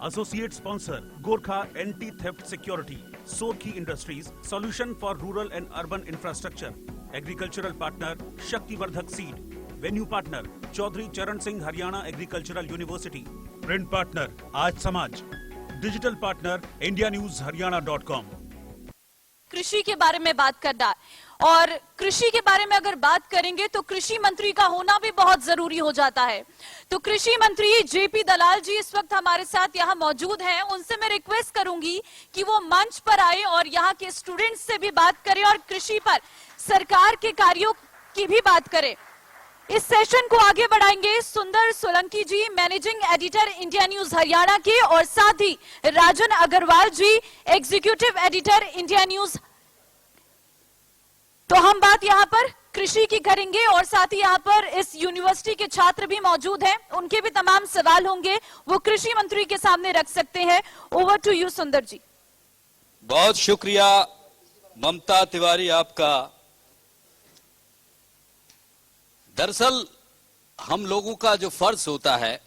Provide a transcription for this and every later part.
Associate sponsor, Gorkha Anti-Theft Security, Sorki Industries, Solution for Rural and Urban Infrastructure, Agricultural Partner, Shakti Vardhak Seed, Venue Partner, Chaudhary Charan Singh Haryana Agricultural University, Print Partner, Aaj Samaj, Digital Partner, IndiaNewsHaryana.com। कृषि के बारे में बात करना और कृषि के बारे में अगर बात करेंगे तो कृषि मंत्री का होना भी बहुत जरूरी हो जाता है। तो कृषि मंत्री जेपी दलाल जी इस वक्त हमारे साथ यहाँ मौजूद हैं। उनसे मैं रिक्वेस्ट करूंगी कि वो मंच पर आए और यहाँ के स्टूडेंट्स से भी बात करें और कृषि पर सरकार के कार्यों की भी बात करें। इस सेशन को आगे बढ़ाएंगे Sundar Solanki ji, managing editor India News Haryana के, और साथ ही Rajan Agarwal ji, executive editor India News. तो हम बात यहाँ पर कृषि की करेंगे और साथ ही यहाँ पर इस यूनिवर्सिटी के छात्र भी मौजूद हैं, उनके भी तमाम सवाल होंगे, वो कृषि मंत्री के सामने रख सकते हैं। ओवर टू यू सुंदर जी। बहुत शुक्रिया ममता तिवारी आपका। दरअसल हम लोगों का जो फर्ज होता है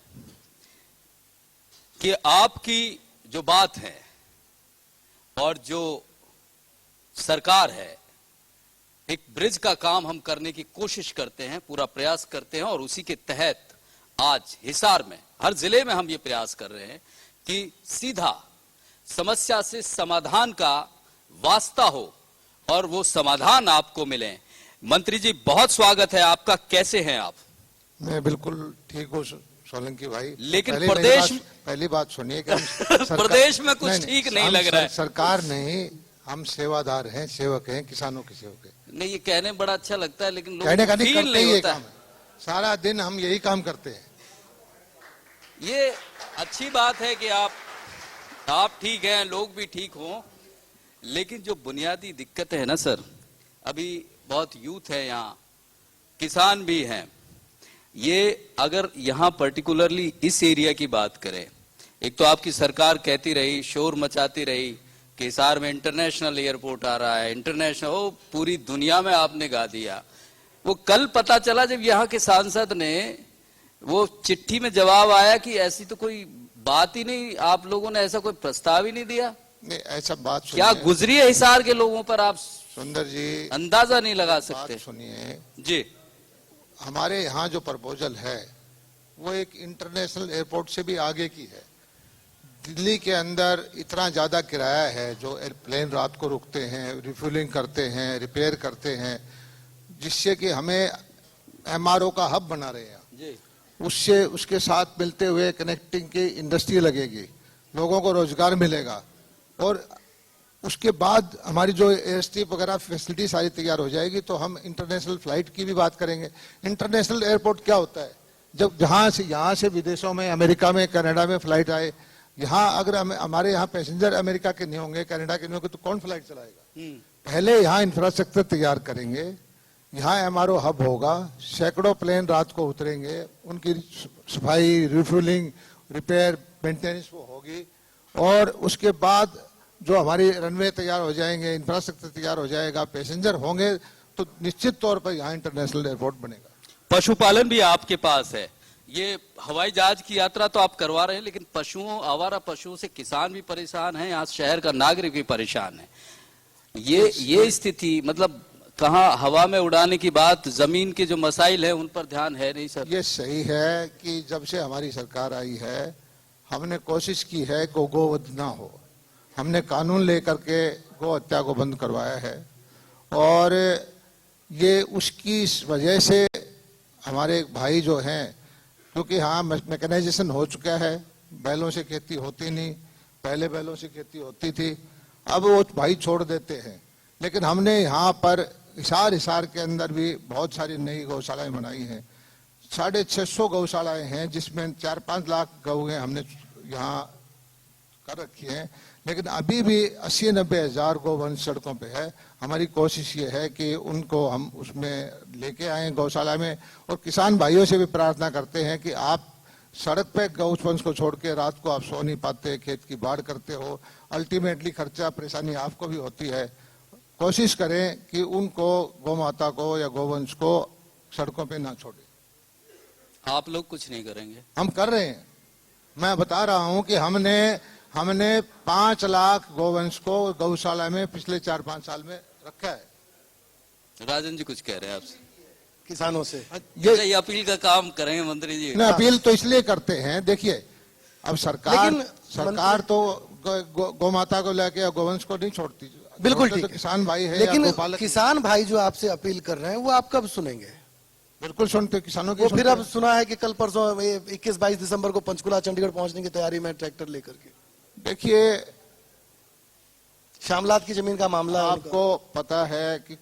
कि आपकी जो बात है और जो सरकार है, एक ब्रिज का काम हम करने की कोशिश करते हैं, पूरा प्रयास करते हैं, और उसी के तहत आज हिसार में हर जिले में हम ये प्रयास कर रहे हैं कि सीधा समस्या से समाधान का वास्ता हो और वो समाधान आपको मिले। मंत्री जी, बहुत स्वागत है आपका। कैसे हैं आप? मैं बिल्कुल ठीक हूँ सोलंकी भाई, लेकिन पहली बात सुनिए कि प्रदेश में कुछ ठीक नहीं लग रहा है। सरकार नहीं, हम सेवादार हैं, सेवक हैं, किसानों के सेवक हैं। नहीं, ये कहने बड़ा अच्छा लगता है, लेकिन कहने का नहीं, करते ही काम है। सारा दिन हम यही काम करते हैं। ये अच्छी बात है कि आप ठीक हैं, लोग भी ठीक हों, लेकिन जो बुनियादी दिक्कत है ना सर, अभी बहुत यूथ है यहाँ, किसान भी हैं। ये अगर यहाँ पर्टिकुलरली इस एरिया की बात करें, एक तो आपकी सरकार कहती रही, शोर मचाती रही कि हिसार में इंटरनेशनल एयरपोर्ट आ रहा है, इंटरनेशनल, वो पूरी दुनिया में आपने गा दिया। वो कल पता चला जब यहाँ के सांसद ने वो चिट्ठी में जवाब आया कि ऐसी तो कोई बात ही नहीं, आप लोगों ने ऐसा कोई प्रस्ताव ही नहीं दिया। नहीं, ऐसा बात क्या गुजरी है हिसार के लोगों पर, आप सुंदर जी अंदाजा नहीं लगा सकते। सुनिए जी, हमारे यहाँ जो प्रपोजल है वो एक इंटरनेशनल एयरपोर्ट से भी आगे की है। दिल्ली के अंदर इतना ज्यादा किराया है, जो एयरप्लेन रात को रुकते हैं, रिफ्यूलिंग करते हैं, रिपेयर करते हैं, जिससे कि हमें एमआरओ का हब बना रहे हैं जी। उससे उसके साथ मिलते हुए कनेक्टिंग की इंडस्ट्री लगेगी, लोगों को रोजगार मिलेगा, और उसके बाद हमारी जो एयरस्ट्रिप वगैरह फैसिलिटी सारी तैयार हो जाएगी, तो हम इंटरनेशनल फ्लाइट की भी बात करेंगे। इंटरनेशनल एयरपोर्ट क्या होता है? जब यहाँ से विदेशों में, अमेरिका में, कनाडा में फ्लाइट आए, यहाँ अगर हमारे यहाँ पैसेंजर अमेरिका के नहीं होंगे, कनाडा के नहीं होंगे, तो कौन फ्लाइट चलाएगा? पहले यहाँ इंफ्रास्ट्रक्चर तैयार करेंगे, यहाँ एमआरओ हब होगा, सैकड़ों प्लेन रात को उतरेंगे, उनकी सफाई, रिफ्यूलिंग, रिपेयर, मेंटेनेंस वो होगी, और उसके बाद जो हमारी रनवे तैयार हो जाएंगे, इंफ्रास्ट्रक्चर तैयार हो जाएगा, पैसेंजर होंगे, तो निश्चित तौर पर यहाँ इंटरनेशनल एयरपोर्ट बनेगा। पशुपालन भी आपके पास है, ये हवाई जहाज की यात्रा तो आप करवा रहे हैं, लेकिन पशुओं, आवारा पशुओं से किसान भी परेशान है, यहाँ शहर का नागरिक भी परेशान है। ये स्थिति, मतलब कहाँ हवा में उड़ाने की बात, जमीन के जो मसाइल है उन पर ध्यान है नहीं सर? ये सही है कि जब से हमारी सरकार आई है, हमने कोशिश की है कि गोवध ना हो। हमने कानून लेकर के गौ हत्या को बंद करवाया है, और ये उसकी वजह से हमारे भाई जो हैं, क्योंकि हाँ मैकेनाइजेशन हो चुका है, बैलों से खेती होती नहीं, पहले बैलों से खेती होती थी, अब वो भाई छोड़ देते हैं। लेकिन हमने यहाँ पर हिसार के अंदर भी बहुत सारी नई गौशालाएं बनाई हैं। 650 गौशालाएं हैं, जिसमें 4-5 लाख गौएं हमने यहाँ कर रखी हैं, लेकिन अभी भी 80-90 हजार गौवंश सड़कों पे है। हमारी कोशिश ये है कि उनको हम उसमें लेके आए गौशाला में, और किसान भाइयों से भी प्रार्थना करते हैं कि आप सड़क पे गौवंश को छोड़ के रात को आप सो नहीं पाते, खेत की बाढ़ करते हो, अल्टीमेटली खर्चा परेशानी आपको भी होती है। कोशिश करें कि उनको, गौ माता को या गौवंश को सड़कों पे ना छोड़े। आप लोग कुछ नहीं करेंगे? हम कर रहे हैं, मैं बता रहा हूं कि हमने 5 लाख गोवंश को गौशाला में पिछले 4-5 साल में रखा है। राजन जी कुछ कह रहे हैं आपसे, किसानों से। ये अपील का काम करेंगे मंत्री जी। नहीं, अपील तो इसलिए करते हैं, देखिए अब सरकार तो गौ माता को लेके या गोवंश को नहीं छोड़ती। बिल्कुल तो ठीक है। किसान भाई है, लेकिन या गोपालक। किसान भाई जो आपसे अपील कर रहे हैं वो आप कब सुनेंगे? बिल्कुल सुनते, किसानों की वो फिर सुनते अब हैं। सुना है कि कल परसों 21-22 दिसंबर को पंचकुला चंडीगढ़ पहुंचने की तैयारी में ट्रैक्टर लेकर के। देखिए श्यामलात की जमीन का मामला है आपको पता है कि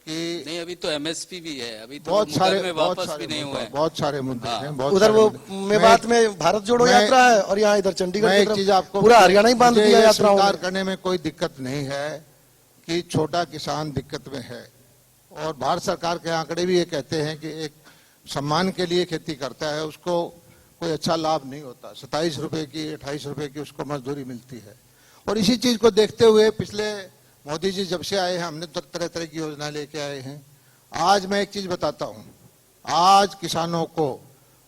नहीं, अभी तो एमएसपी भी है, अभी तो बहुत सारे में वापस भी नहीं हुआ है। बहुत सारे मुद्दे हाँ। हैं, बहुत उधर सारे वो मुद्दे। मेवात में भारत जोड़ो यात्रा है और यहाँ इधर चंडीगढ़ मैं की एक तरफ चीज आपको, पूरा हरियाणा ही बांध मुझे दिया ये यात्राओं स्वीकार में। करने में कोई दिक्कत नहीं है कि छोटा किसान दिक्कत में है, और भारत सरकार के आंकड़े भी ये कहते हैं कि एक सम्मान के लिए खेती करता है उसको कोई अच्छा लाभ नहीं होता। 27 रुपए की 28 रुपए की उसको मजदूरी मिलती है। और इसी चीज को देखते हुए पिछले मोदी जी जब से आए हैं हमने तो तरह तरह की योजना लेके आए हैं। आज मैं एक चीज बताता हूं, आज किसानों को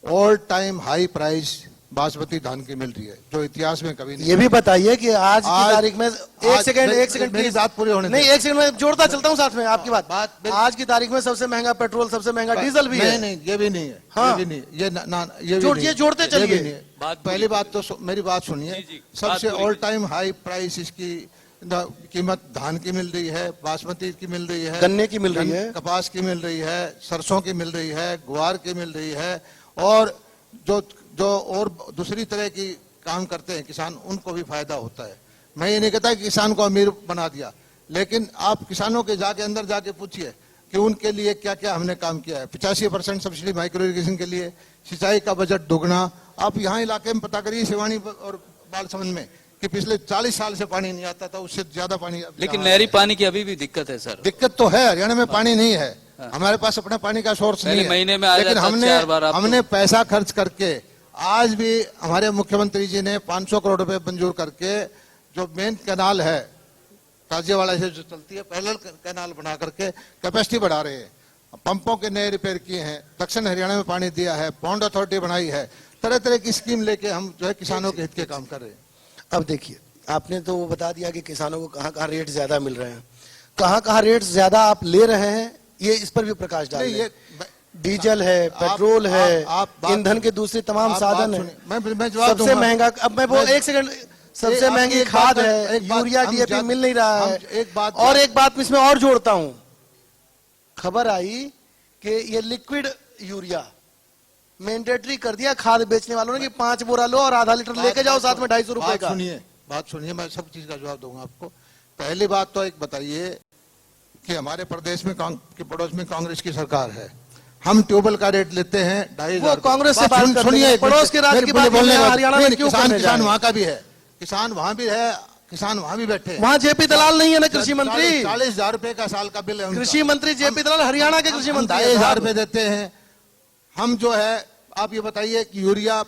all time high price basmati धान की मिल रही है, जो इतिहास में कभी नहीं। ये भी बताइए कि आज की तारीख में एक सेकंड मेरी बात पूरी होने नहीं, दे। एक सेकंड में जोड़ता चलता हूँ साथ में आपकी बात। आज की तारीख में सबसे महंगा पेट्रोल, सबसे महंगा डीजल भी है। नहीं, ये भी नहीं है। हाँ। ये भी नहीं, ये भी नहीं। जोड़ते ये भी चलिए। नहीं है। पहली बात तो मेरी बात सुनिए, सबसे ऑल टाइम हाई प्राइस इसकी कीमत धान की मिल रही है, बासमती की मिल रही है, गन्ने की मिल रही है, कपास की मिल रही है, सरसों की मिल रही है, ग्वार की मिल रही है, और जो और दूसरी तरह की काम करते हैं किसान उनको भी फायदा होता है। मैं ये नहीं कहता कि किसान को अमीर बना दिया, लेकिन आप किसानों के अंदर जाके पूछिए कि उनके लिए क्या क्या हमने काम किया है। 85% सब्सिडी माइक्रो इरिगेशन के लिए, सिंचाई का बजट दोगुना। आप यहाँ इलाके में पता करिए सिवानी और बालसमंद में कि पिछले 40 साल से पानी नहीं आता था, उससे ज्यादा पानी। लेकिन नहरी पानी की अभी भी दिक्कत है सर। दिक्कत तो है, हरियाणा में पानी नहीं है, हमारे पास अपना पानी का सोर्स नहीं है। महीने में आ लेकिन जाता 4 बार हमने पैसा खर्च करके, आज भी हमारे मुख्यमंत्री जी ने 500 करोड़ रुपए मंजूर करके जो मेन कैनाल है ताजियावाड़ा से जो चलती है, पैरेलल कैनाल बना करके कैपेसिटी बढ़ा रहे हैं। पंपों के नए रिपेयर किए हैं, दक्षिण हरियाणा में पानी दिया है, पौंड अथॉरिटी बनाई है, तरह तरह की स्कीम लेके हम जो है किसानों के हित के काम कर रहे हैं। अब देखिए, आपने तो वो बता दिया कि किसानों को कहाँ कहाँ रेट ज्यादा मिल रहे हैं, कहाँ कहाँ रेट ज्यादा आप ले रहे हैं, ये इस पर भी प्रकाश डालिए। डीजल है, पेट्रोल है, ईंधन के दूसरे तमाम साधन है। मैं जवाब सबसे महंगा, अब मैं वो एक सेकंड, सबसे महंगी खाद है, यूरिया डीएपी मिल नहीं रहा है। एक बात इसमें और जोड़ता हूं, खबर आई कि ये लिक्विड यूरिया मैंडेटरी कर दिया खाद बेचने वालों ने कि 5 बोरा लो और आधा लीटर लेके जाओ साथ में 250 रुपए का। बात सुनिए, मैं सब चीज का जवाब दूंगा आपको। पहली बात तो एक बताइए कि हमारे प्रदेश में के पड़ोस में कांग्रेस की सरकार है, हम ट्यूबवेल का रेट लेते हैं 2,500। कांग्रेस से बात सुनिए, पड़ोस के राज्य की बात बोलने हरियाणा में क्यों करने किसान वहां का भी है, किसान वहां भी है, किसान वहां भी बैठे हैं। वहां जेपी दलाल नहीं है ना कृषि मंत्री? 40,000 रुपए का साल का बिल है। कृषि मंत्री जेपी दलाल हरियाणा के कृषि मंत्री 2,500 रुपए देते हैं। हम जो है, आप ये बताइए कि यूरिया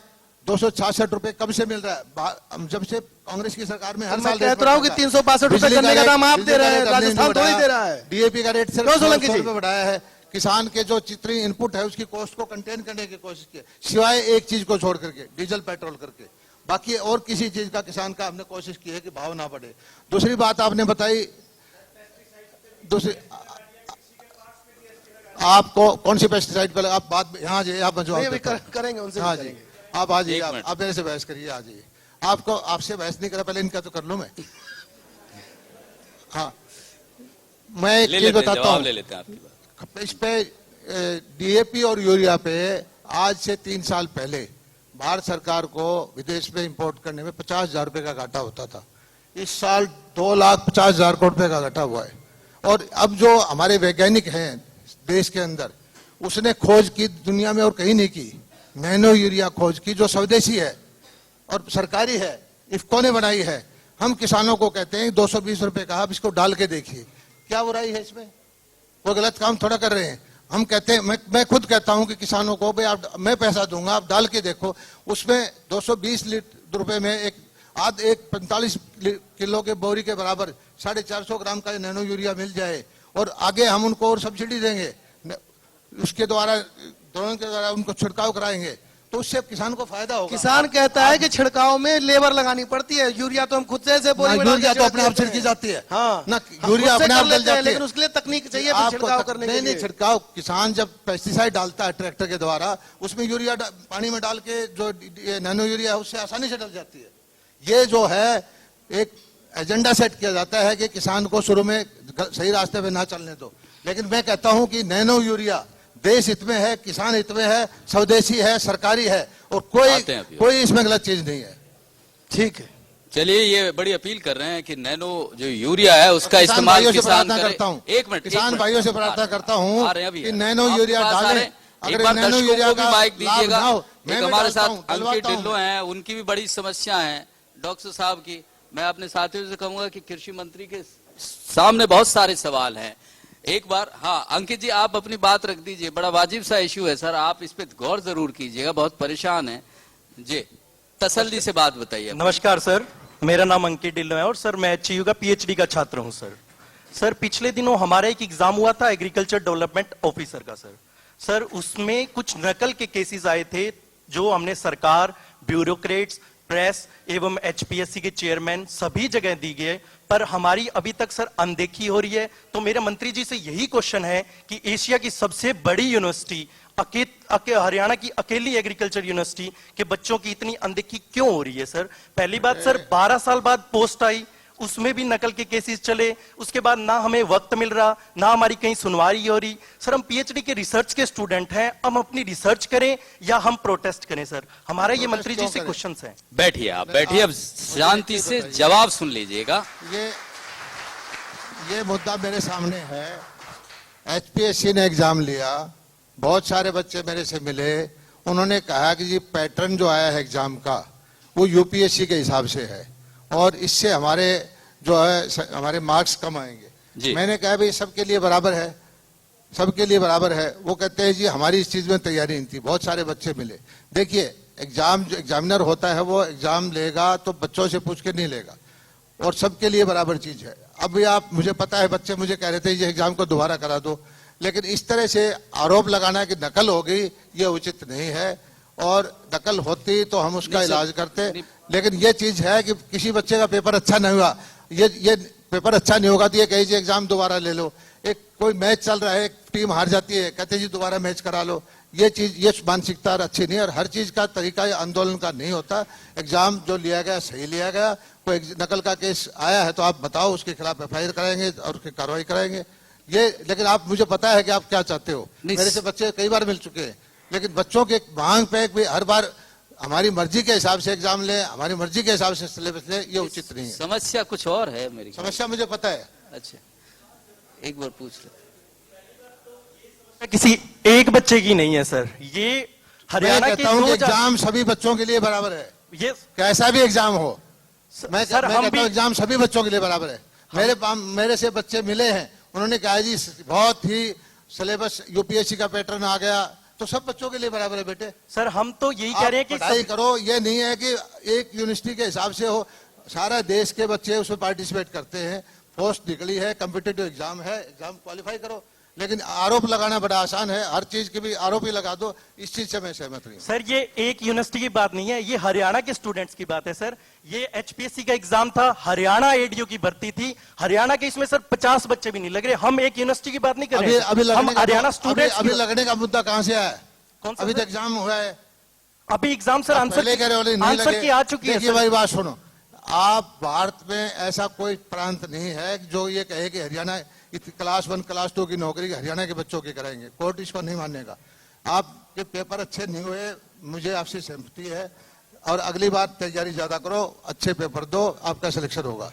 266 रुपए कब से मिल रहा है? जब से कांग्रेस की सरकार में हर साल कह रहा हूँ कि 362 रुपए करने का दाम आप दे रहे हैं, राजस्थान थोड़ी दे रहा है। डीएपी का रेट सिर्फ 100 रुपए बढ़ाया है। किसान के जो जितनी इनपुट है उसकी कॉस्ट को कंटेन करने की कोशिश की, सिवाय एक चीज को छोड़ करके, डीजल पेट्रोल करके, बाकी और किसी चीज का किसान का हमने कोशिश की है कि भाव ना बढ़े। दूसरी बात आपने बताई, आपको कौन सी पेस्टिसाइड पे आप बात यहाँ आप करेंगे उनसे। हाँ जी, आप आ जाइए, आप मेरे से बहस करिए, आ जाइए। आपसे बहस नहीं करा, पहले इनका तो कर लूं मैं। हाँ, मैं एक चीज बताता हूँ इस पे, डीएपी और यूरिया पे आज से 3 साल पहले भारत सरकार को विदेश में इंपोर्ट करने में 50,000 रुपए का घाटा होता था। इस साल 2,50,000 करोड़ रुपए का घाटा हुआ है। और अब जो हमारे वैज्ञानिक हैं देश के अंदर, उसने खोज की दुनिया में और कहीं नहीं की, नैनो यूरिया खोज की जो स्वदेशी है और सरकारी है, इफ्को ने बनाई है। हम किसानों को कहते हैं 220 रुपए का, आप इसको डाल के देखिए, क्या बुराई है इसमें? वो गलत काम थोड़ा कर रहे हैं। हम कहते हैं, मैं खुद कहता हूं कि किसानों को भाई आप, मैं पैसा दूंगा, आप डाल के देखो, उसमें 220 रुपए में एक 45 किलो के बोरी के बराबर 450 ग्राम का नैनो यूरिया मिल जाए, और आगे हम उनको और सब्सिडी देंगे, उसके द्वारा ड्रोन के द्वारा उनको छिड़काव कराएंगे, तो उससे किसान को फायदा होगा। किसान कहता है कि छिड़काव में लेबर लगानी पड़ती है, यूरिया तो हम खुद से बोरी में डाल के यूरिया तो अपने आप छिड़क छिड़की जाती है। हाँ, ना हम यूरिया खुद से अपने कर आप डल लेते हैं, जाती है, लेकिन उसके लिए तकनीक चाहिए फिर आपको छिड़काव करने के नहीं लिए। छिड़काव, किसान जब पेस्टिसाइड डालता है ट्रैक्टर के द्वारा, उसमें यूरिया पानी में डाल के जो नैनो यूरिया है उससे आसानी से डल जाती है। ये जो है एक एजेंडा सेट किया जाता है कि किसान को शुरू में सही रास्ते पे ना चलने दो, लेकिन मैं कहता हूं कि नैनो यूरिया देश हित में है, किसान हित में है, स्वदेशी है, सरकारी है, और कोई इसमें गलत चीज नहीं है। ठीक है, चलिए, ये बड़ी अपील कर रहे हैं कि नैनो जो यूरिया है उसका इस्तेमाल किसान करे। करता हूं, एक मिनट, किसान भाइयों से प्रार्थना करता हूं कि नैनो आप यूरिया पास आ डालें। रहे हैं। एक अगर बार नैनो दर्शकों यूरिया को भी का माइक लाभ दीजिएगा। ना हो, एक मैं हमारे डालता साथ हूं, अंकित डलवाता हूं। ढिल्लो हैं, उनकी भी बड़ी समस्या है डॉक्टर साहब की। मैं अपने साथियों से कहूंगा कि कृषि मंत्री के सामने बहुत सारे सवाल हैं। एक बार, हाँ अंकित जी, आप अपनी बात रख दीजिए, बड़ा वाजिब सा इश्यू है सर, आप इस पे गौर जरूर कीजिएगा, बहुत परेशान है जी, तसल्ली से बात बताइए। नमस्कार सर, मेरा नाम अंकित ढिल्लो है और सर मैं एचयू का पीएचडी का छात्र हूं सर। सर पिछले दिनों हमारा एक एग्जाम हुआ था एग्रीकल्चर डेवलपमेंट ऑफिसर का सर उसमें कुछ नकल के केसेस आए थे जो हमने सरकार, ब्यूरोक्रेट्स, प्रेस एवं एचपीएससी के चेयरमैन सभी जगह दी गए, पर हमारी अभी तक सर अनदेखी हो रही है। तो मेरे मंत्री जी से यही क्वेश्चन है कि एशिया की सबसे बड़ी यूनिवर्सिटी हरियाणा की अकेली एग्रीकल्चर यूनिवर्सिटी के बच्चों की इतनी अनदेखी क्यों हो रही है सर? पहली बात सर, 12 साल बाद पोस्ट आई, उसमें भी नकल के केसेस चले, उसके बाद ना हमें वक्त मिल रहा, ना हमारी कहीं सुनवाई हो रही। सर हम पीएचडी के रिसर्च के स्टूडेंट हैं, हम अपनी रिसर्च करें या हम प्रोटेस्ट करें सर? हमारा ये मंत्री जी से क्वेश्चन है। बैठिए, आप बैठिए, अब शांति से जवाब सुन लीजिएगा। ये मुद्दा मेरे सामने है। एचपीएससी ने एग्जाम लिया, बहुत सारे बच्चे मेरे से मिले, उन्होंने कहा कि जी पैटर्न जो आया है एग्जाम का वो यूपीएससी के हिसाब से है और इससे हमारे जो है हमारे मार्क्स कम आएंगे। मैंने कहा भाई सबके लिए बराबर है, सबके लिए बराबर है। वो कहते हैं जी हमारी इस चीज में तैयारी नहीं थी, बहुत सारे बच्चे मिले। देखिए एग्जाम जो एग्जामिनर होता है वो एग्जाम लेगा तो बच्चों से पूछ के नहीं लेगा और सबके लिए बराबर चीज है। अब भी आप, मुझे पता है बच्चे मुझे कह रहे थे ये एग्जाम को दोबारा करा दो, लेकिन इस तरह से आरोप लगाना कि नकल हो गई ये उचित नहीं है, और नकल होती तो हम उसका इलाज करते। लेकिन ये चीज है कि किसी बच्चे का पेपर अच्छा नहीं हुआ, ये पेपर अच्छा नहीं होगा तो ये कहिए एग्जाम दोबारा ले लो। एक कोई मैच चल रहा है, एक टीम हार जाती है, कहते जी दोबारा मैच करा लो। ये चीज, ये मानसिकता अच्छी नहीं है और हर चीज का तरीका आंदोलन का नहीं होता। एग्जाम जो लिया गया सही लिया गया। कोई नकल का केस आया है तो आप बताओ, उसके खिलाफ एफआईआर कराएंगे और उसकी कार्रवाई कराएंगे। ये, लेकिन आप, मुझे पता है कि आप क्या चाहते हो। मेरे से बच्चे कई बार मिल चुके हैं, लेकिन बच्चों के मांग पे भी हर बार हमारी मर्जी के हिसाब से एग्जाम ले, हमारी मर्जी के हिसाब से सिलेबस ले, ये उचित नहीं है। समस्या कुछ और है मेरी। समस्या मुझे पता है। अच्छा, एक बार पूछ ले। किसी एक बच्चे की नहीं है सर, ये हरियाणा के एग्जाम सभी बच्चों के लिए बराबर है। ये कैसा भी एग्जाम हो, मैं सर हम भी एग्जाम सभी बच्चों के लिए बराबर है। मेरे से बच्चे मिले हैं, उन्होंने कहा जी बहुत ही सिलेबस यूपीएससी का पैटर्न आ गया, तो सब बच्चों के लिए बराबर है बेटे। सर हम तो यही कह रहे हैं कि पढ़ाई करो, ये नहीं है कि एक यूनिवर्सिटी के हिसाब से हो, सारा देश के बच्चे उसमें पार्टिसिपेट करते हैं। पोस्ट निकली है, कॉम्पिटिटिव एग्जाम है, एग्जाम क्वालिफाई करो। लेकिन आरोप लगाना बड़ा आसान है, हर चीज की भी आरोप ही लगा दो, इस चीज से मैं सहमत नहीं। सर ये एक यूनिवर्सिटी की बात नहीं है, ये हरियाणा के स्टूडेंट्स की बात है सर। ये एचपीएससी का एग्जाम था, हरियाणा एडीयू की भर्ती थी, हरियाणा के इसमें सर 50 बच्चे भी नहीं लग रहे। हम एक यूनिवर्सिटी की बात नहीं कर रहे, हम हरियाणा स्टूडेंट्स। अभी लगने का मुद्दा कहां से आया है? अभी तो एग्जाम हुआ है, अभी एग्जाम सर आंसर की आ चुकी है। देखिए भाई बात सुनो, आप भारत में ऐसा कोई प्रांत नहीं है जो ये कहे कि हरियाणा क्लास 1 क्लास 2 की नौकरी हरियाणा के बच्चों की कराएंगे। कोर्ट इसको नहीं मानेगा। आपके पेपर अच्छे नहीं हुए, मुझे आपसे सहमति है, और अगली बार तैयारी ज्यादा करो, अच्छे पेपर दो, आपका सिलेक्शन होगा।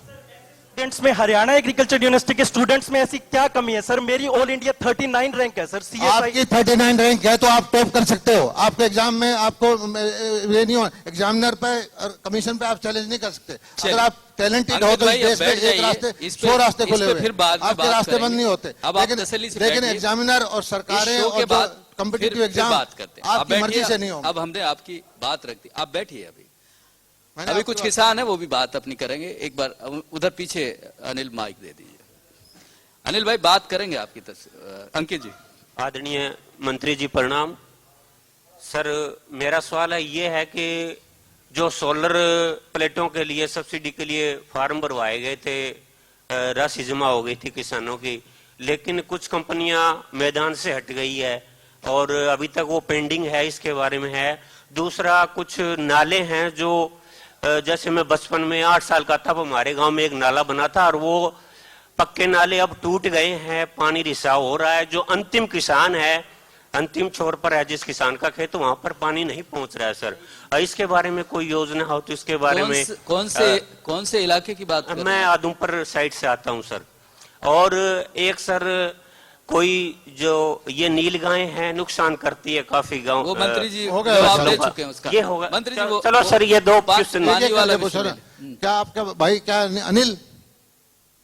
स्टूडेंट्स में हरियाणा एग्रीकल्चर यूनिवर्सिटी के स्टूडेंट्स में ऐसी क्या कमी है सर? मेरी ऑल इंडिया 39 रैंक है सर। आपकी 39 रैंक है तो आप टॉप कर सकते हो। आपके एग्जाम में आपको ये नहीं हो, एग्जामिनर पे और कमीशन पे आप चैलेंज नहीं कर सकते। अगर आप टैलेंटेड हो तो इस देश में एक रास्ते 100 रास्ते खुले हुए, आपके रास्ते बंद नहीं होते। लेकिन एग्जामिनर और सरकारें और कॉम्पिटिटिव एग्जाम आपकी मर्जी से नहीं होगा। अब हमने आपकी बात रख दी, आप बैठिए। अभी कुछ किसान है, वो भी बात अपनी करेंगे। एक बार उधर पीछे अनिल माइक दे दीजिए। अनिल भाई बात करेंगे आपकी अंकित जी। आदरणीय मंत्री जी प्रणाम। सर मेरा सवाल है ये है कि जो सोलर प्लेटों के लिए सब्सिडी के लिए फार्म भरवाए गए थे, राशि जमा हो गई थी किसानों की, लेकिन कुछ कंपनियां मैदान से हट गई है और अभी तक वो पेंडिंग है, इसके बारे में है। दूसरा, कुछ नाले हैं जो जैसे मैं बचपन में 8 साल का तब हमारे गांव में एक नाला बना था और वो पक्के नाले अब टूट गए हैं, पानी रिसाव हो रहा है। जो अंतिम किसान है, अंतिम छोर पर है जिस किसान का खेत, वहां पर पानी नहीं पहुंच रहा है सर। इसके बारे में कोई योजना हो तो इसके बारे में। कौन से इलाके की बात कर रहे हैं? मैं आदमपुर साइड से आता हूं सर। और एक सर, कोई जो ये नील गायें हैं नुकसान करती है काफी गांव। वो मंत्री जी हो गया, जवाब दे चुके हैं उसका। ये होगा मंत्री जी चलो सर, ये दो क्वेश्चन वाला क्या आपका भाई, क्या अनिल,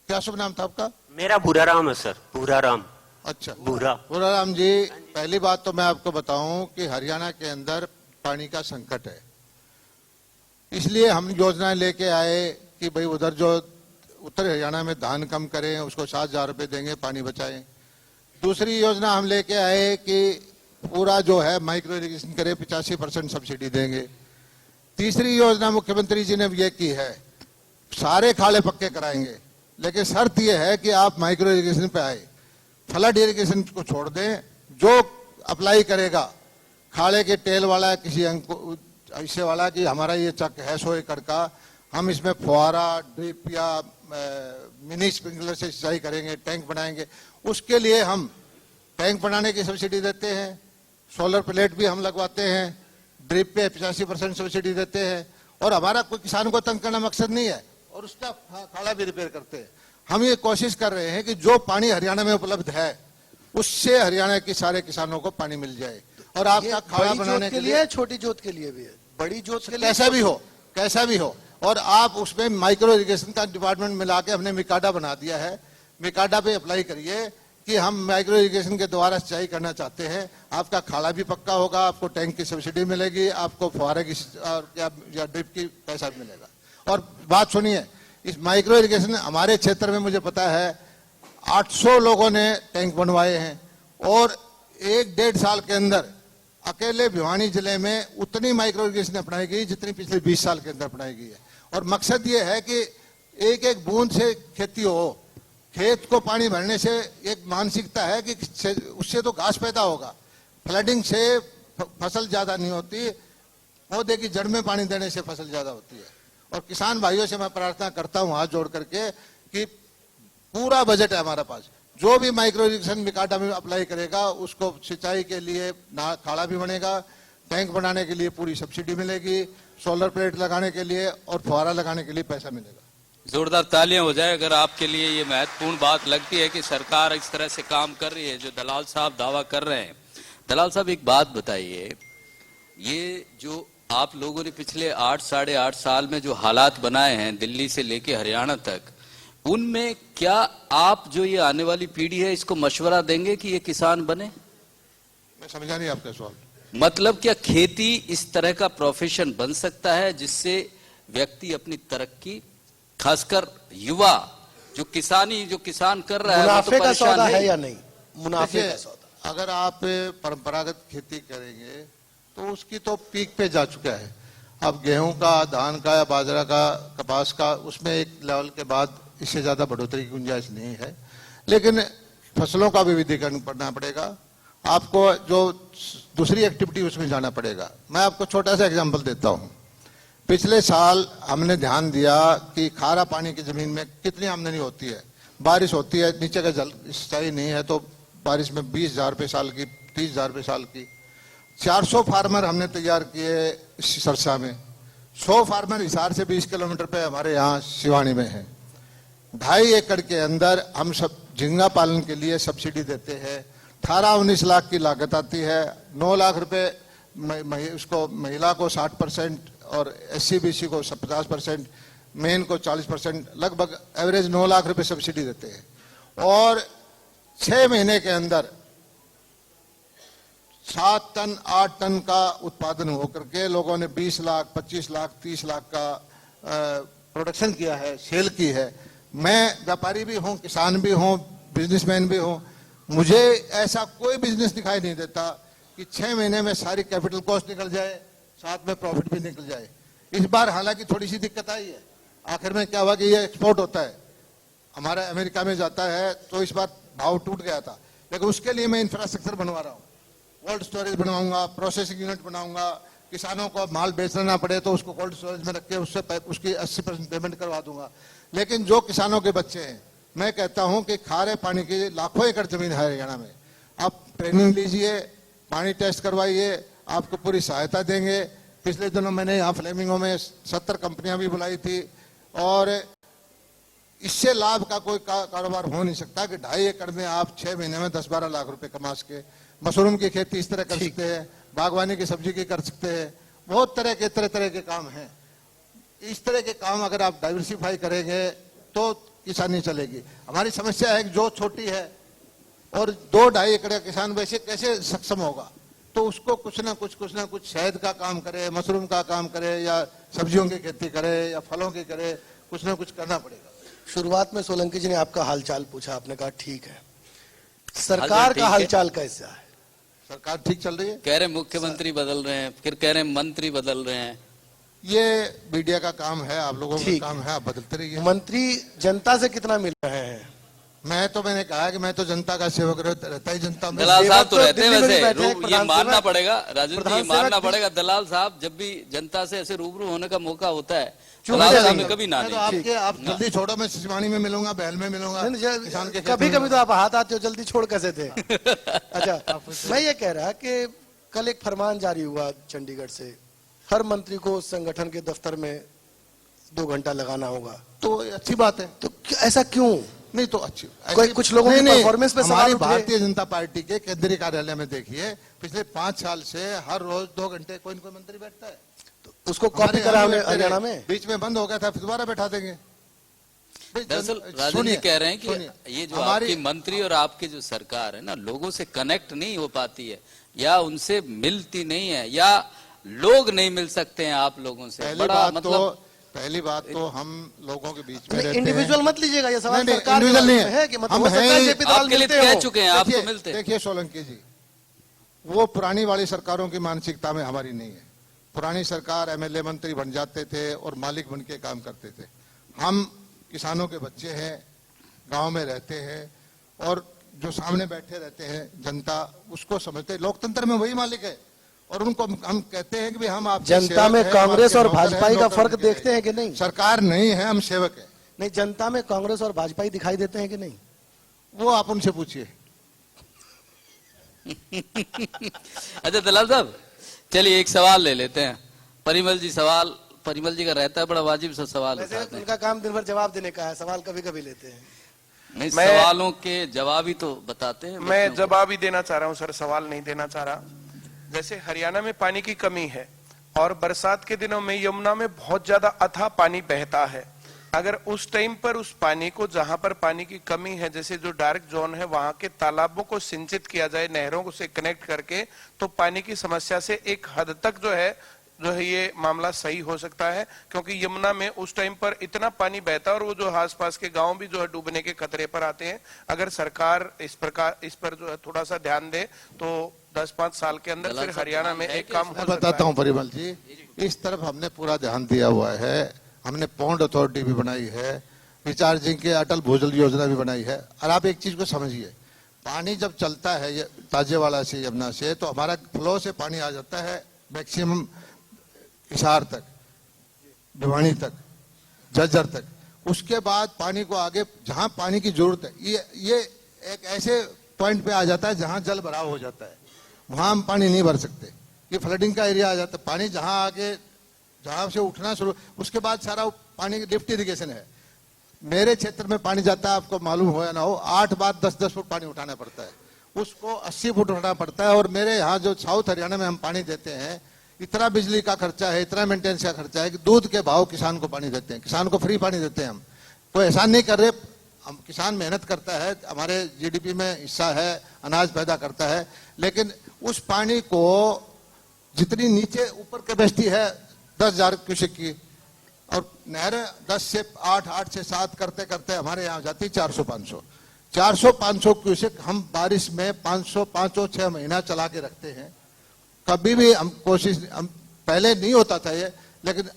क्या शुभ नाम था आपका? मेरा भूराराम है सर, भूराराम। अच्छा, भूराराम जी, पहली बात तो मैं आपको बताऊं कि हरियाणा के अंदर पानी का संकट है, इसलिए हम योजना लेके आए कि भाई उधर जो उत्तर हरियाणा में धान कम करें, उसको 7,000 रुपए देंगे, पानी बचाएं। दूसरी योजना हम लेके आए कि पूरा जो है माइक्रो इरिगेशन करें, 85% सब्सिडी देंगे। तीसरी योजना मुख्यमंत्री जी ने ये की है, सारे खाले पक्के कराएंगे, लेकिन शर्त यह है कि आप माइक्रो इरिगेशन पे आए, फ्लड इरिगेशन को छोड़ दें। जो अप्लाई करेगा खाले के टेल वाला, किसी ऐसे वाला कि हमारा ये चक है 100 एकड़ का, हम इसमें फुहारा, ड्रिप या मिनी स्प्रिंकलर से सिंचाई करेंगे, टैंक बनाएंगे, उसके लिए हम टैंक बनाने की सब्सिडी देते हैं, सोलर प्लेट भी हम लगवाते हैं, ड्रिप पे 85% सब्सिडी देते हैं, और हमारा कोई किसान को तंग करना मकसद नहीं है, और उसका खाड़ा भी रिपेयर करते हैं। हम ये कोशिश कर रहे हैं कि जो पानी हरियाणा में उपलब्ध है उससे हरियाणा के सारे किसानों को पानी मिल जाए। और आपका खाड़ा बनाने के लिए, छोटी जोत के लिए भी है, बड़ी जोत के लिए, कैसा भी हो, और आप उसमें माइक्रो इरिगेशन का डिपार्टमेंट मिला के हमने मिकाडा बना दिया है। मिकाडा पे अप्लाई करिए कि हम माइक्रो इरिगेशन के द्वारा सिंचाई करना चाहते हैं, आपका खाड़ा भी पक्का होगा, आपको टैंक की सब्सिडी मिलेगी, आपको फुहारे की या ड्रिप की पैसा भी मिलेगा। और बात सुनिए, इस माइक्रो इरिगेशन हमारे क्षेत्र में मुझे पता है 800 लोगों ने टैंक बनवाए हैं, और 1-1.5 साल के अंदर अकेले भिवानी जिले में उतनी माइक्रो इरिगेशन अपनाई गई जितनी पिछले 20 साल के अंदर अपनाई गई है। और मकसद ये है कि एक एक बूंद से खेती हो, खेत को पानी भरने से एक मानसिकता है कि उससे तो घास पैदा होगा, फ्लडिंग से फसल ज्यादा नहीं होती, पौधे की जड़ में पानी देने से फसल ज्यादा होती है। और किसान भाइयों से मैं प्रार्थना करता हूं हाथ जोड़ करके कि पूरा बजट है हमारे पास, जो भी माइक्रो इरिगेशन मिकाडा में अप्लाई करेगा उसको सिंचाई के लिए खाड़ा भी बनेगा, टैंक बनाने के लिए पूरी सब्सिडी मिलेगी, सोलर प्लेट लगाने के लिए और फुहारा लगाने के लिए पैसा मिलेगा। जोरदार तालियां हो जाए अगर आपके लिए ये महत्वपूर्ण बात लगती है कि सरकार इस तरह से काम कर रही है जो दलाल साहब दावा कर रहे हैं। दलाल साहब एक बात बताइए, ये जो आप लोगों ने पिछले 8-8.5 साल में जो हालात बनाए हैं दिल्ली से लेके हरियाणा तक, उनमें क्या आप जो ये आने वाली पीढ़ी है इसको मशवरा देंगे कि ये किसान बने? मैं समझा नहीं आपका सवाल। मतलब क्या खेती इस तरह का प्रोफेशन बन सकता है जिससे व्यक्ति अपनी तरक्की, खासकर युवा जो किसान कर रहा है, मुनाफे का सौदा है या नहीं? मुनाफे का सौदा, अगर आप परंपरागत खेती करेंगे तो उसकी तो पीक पे जा चुका है। अब गेहूं का, धान का या बाजरा का, कपास का, उसमें एक लेवल के बाद इससे ज्यादा बढ़ोतरी की गुंजाइश नहीं है। लेकिन फसलों का भी विविधीकरण करना पड़ेगा, आपको जो दूसरी एक्टिविटी उसमें जाना पड़ेगा। मैं आपको छोटा सा एग्जांपल देता हूं। पिछले साल हमने ध्यान दिया कि खारा पानी की जमीन में कितनी आमदनी होती है, बारिश होती है, नीचे का जल सिंचाई नहीं है तो बारिश में 20,000 रुपये साल की, 30,000 रुपये साल की। 400 फार्मर हमने तैयार किए सरसा में, 100 फार्मर हिसार से 20 किलोमीटर पे हमारे यहाँ शिवानी में है। 2.5 एकड़ के अंदर हम सब झींगा पालन के लिए सब्सिडी देते हैं। 18-19 लाख की लागत आती है, 9 लाख रुपए उसको महिला को 60% और SC-BC को 50%, मेन को 40%, लगभग एवरेज 9 लाख रुपए सब्सिडी देते हैं। और 6 महीने के अंदर 7 टन 8 टन का उत्पादन होकर के लोगों ने 20 लाख 25 लाख 30 लाख का प्रोडक्शन किया है, सेल की है। मैं व्यापारी भी हूं, किसान भी हूं, बिजनेसमैन भी हूं, मुझे ऐसा कोई बिजनेस दिखाई नहीं देता कि 6 महीने में सारी कैपिटल कॉस्ट निकल जाए, साथ में प्रॉफिट भी निकल जाए। इस बार हालांकि थोड़ी सी दिक्कत आई है। आखिर में क्या हुआ कि ये एक्सपोर्ट होता है, हमारा अमेरिका में जाता है, तो इस बार भाव टूट गया था। लेकिन उसके लिए मैं इंफ्रास्ट्रक्चर बनवा रहा हूँ, कोल्ड स्टोरेज बनवाऊंगा, प्रोसेसिंग यूनिट बनाऊंगा, किसानों को माल बेचना ना पड़े तो उसको कोल्ड स्टोरेज में रख के उसकी 80% पेमेंट करवा दूंगा। लेकिन जो किसानों के बच्चे हैं, मैं कहता हूं कि खारे पानी की लाखों एकड़ जमीन है हरियाणा में, आप ट्रेनिंग लीजिए, पानी टेस्ट करवाइए, आपको पूरी सहायता देंगे। पिछले दिनों मैंने यहाँ फ्लेमिंगो में 70 कंपनियां भी बुलाई थी, और इससे लाभ का कोई कारोबार हो नहीं सकता कि 2.5 एकड़ में आप 6 महीने में 10-12 लाख रुपए कमा सके। मशरूम की खेती इस तरह कर सकते हैं, बागवानी की सब्जी की कर सकते हैं, बहुत तरह के काम हैं। इस तरह के काम अगर आप डाइवर्सिफाई करेंगे तो किसानी चलेगी। हमारी समस्या है कि जो छोटी है और 2-2.5 एकड़ का किसान वैसे कैसे सक्षम होगा, तो उसको कुछ ना कुछ शहद का काम करे, मशरूम का काम करे, या सब्जियों की खेती करे, या फलों की करे, कुछ ना कुछ करना पड़ेगा। शुरुआत में सोलंकी जी ने आपका हालचाल पूछा, आपने कहा ठीक है। सरकार का हालचाल कैसा है? सरकार ठीक चल रही है। कह रहे मुख्यमंत्री बदल रहे हैं, फिर कह रहे मंत्री बदल रहे हैं। ये मीडिया का काम है, आप लोगों का काम है, आप बदलते रहिए। मंत्री जनता से कितना मिल रहे हैं? मैंने कहा कि मैं तो जनता का सेवक रहता ही जनता में। दलाल साहब तो रहते हैं दिल्ली में भी वैसे, बैठे हैं, ये प्रधान मानना सेवक, पड़ेगा राजन जी, प्रधान मानना सेवक पड़ेगा। दलाल साहब जब भी जनता से ऐसे रूबरू होने का मौका होता है, क्यों दलाल नहीं साहब जाएंगे? ने कभी ना मैं तो नहीं। आप जल्दी छोड़ो, मैं सिसवानी में मिलूंगा, बहल में मिलूंगा, किसान के कभी कभी तो आप हाथ आते हो, जल्दी छोड़ कैसे थे? अच्छा, मैं ये कह रहा कि कल एक फरमान जारी हुआ चंडीगढ़ से, हर मंत्री को संगठन के दफ्तर में 2 घंटा लगाना होगा। तो अच्छी बात है। तो ऐसा क्यों? नहीं तो अच्छी, कोई कुछ लोगों की परफॉर्मेंस पे सवाल हमारी उठ रहे। भारतीय जनता पार्टी के केंद्रीय कार्यालय में देखिए, पिछले 5 साल से हर रोज 2 घंटे कोई न कोई मंत्री बैठता है। तो उसको कॉपी करा हमने हरियाणा में, बीच में बंद हो गया था, फिर दोबारा बैठा देंगे। दरअसल राजन जी कह रहे हैं कि ये जो आपकी मंत्री और आपकी जो सरकार है ना, लोगों से कनेक्ट नहीं हो पाती है, या उनसे मिलती नहीं है, या लोग नहीं मिल सकते हैं आप लोगों से। पहली बात तो हम लोगों के बीच में रहते हैं। इंडिविजुअल मत लीजिएगा, ये सवाल सरकार इंडिविजुअल नहीं है कि मत हम हो सकता है जेपी दलाल आपके लिए मिलते कह हो। चुके हैं, आप तो मिलते हैं। देखिए सोलंकी जी, वो पुरानी वाली सरकारों की मानसिकता में हमारी नहीं है। पुरानी सरकार एमएलए मंत्री बन जाते थे और मालिक बन के काम करते थे। हम किसानों के बच्चे हैं, गांव में रहते हैं, और जो सामने बैठे रहते हैं जनता, उसको समझते हैं। लोकतंत्र में वही मालिक है, और उनको हम कहते हैं कि भाई हम आप जनता में कांग्रेस और भाजपा का फर्क देखते हैं कि नहीं? सरकार नहीं है, हम सेवक है। नहीं, जनता में कांग्रेस और भाजपा दिखाई देते हैं कि नहीं? वो आप उनसे पूछिए। अच्छा दलाल साहब, चलिए एक सवाल ले लेते हैं। परिमल जी का रहता है, बड़ा वाजिब सा सवाल वैसे उठाते हैं। उनका काम दिन भर जवाब देने का है, सवाल कभी कभी लेते हैं। नहीं, सवालों के जवाब ही तो बताते हैं। मैं जवाब ही देना चाह रहा हूं सर, सवाल नहीं देना चाह रहा। जैसे हरियाणा में पानी की कमी है, और बरसात के दिनों में यमुना में बहुत ज्यादा अथाह पानी बहता है। अगर उस टाइम पर उस पानी को, जहां पर पानी की कमी है, जैसे जो डार्क जोन है, वहां के तालाबों को सिंचित किया जाए, नहरों से कनेक्ट करके, तो पानी की समस्या से एक हद तक जो है ये मामला सही हो सकता है। क्योंकि यमुना में उस टाइम पर इतना पानी बहता है, और वो जो आसपास के गांव भी जो है डूबने के खतरे पर आते हैं। अगर सरकार इस पर जो है थोड़ा सा ध्यान दे, तो 10-5 साल के अंदर फिर हरियाणा में एक काम हो सकता है। बताता हूँ परिमल जी, इस तरफ हमने पूरा ध्यान दिया हुआ है। हमने पौंड अथॉरिटी भी बनाई है, रिचार्जिंग के अटल भूजल योजना भी बनाई है। और आप एक चीज को समझिए, पानी जब चलता है ताजेवाला से, यमुना से, तो हमारा फ्लो से पानी आ जाता है मैक्सिमम हिसार तक, भिवानी तक, झज्जर तक। उसके बाद पानी को आगे जहां पानी की जरूरत है, ये एक ऐसे पॉइंट पे आ जाता है जहां जल भराव हो जाता है, वहां हम पानी नहीं भर सकते। ये फ्लडिंग का एरिया आ जाता है। पानी जहां आगे, जहां से उठना शुरू, उसके बाद सारा पानी लिफ्ट इरिगेशन है। मेरे क्षेत्र में पानी जाता है, आपको मालूम हो या ना हो, 8 बार 10-10 फुट पानी उठाना पड़ता है, उसको 80 फुट उठाना पड़ता है। और मेरे यहाँ जो साउथ हरियाणा में हम पानी देते हैं, इतना बिजली का खर्चा है, इतना मेंटेनेंस का खर्चा है कि दूध के भाव किसान को पानी देते हैं, किसान को फ्री पानी देते हैं। हम कोई एहसान नहीं कर रहे, हम किसान मेहनत करता है, हमारे जीडीपी में हिस्सा है, अनाज पैदा करता है, लेकिन उस पानी को जितनी नीचे ऊपर कैपेसिटी है 10,000 क्यूसेक की, और नहरें 10 से 8 से 7 करते करते हमारे यहाँ जाती 400-500 क्यूसेक। हम बारिश में 500 6 महीना चला के रखते हैं, कभी भी हम कोशिश पहले नहीं होता था ये, लेकिन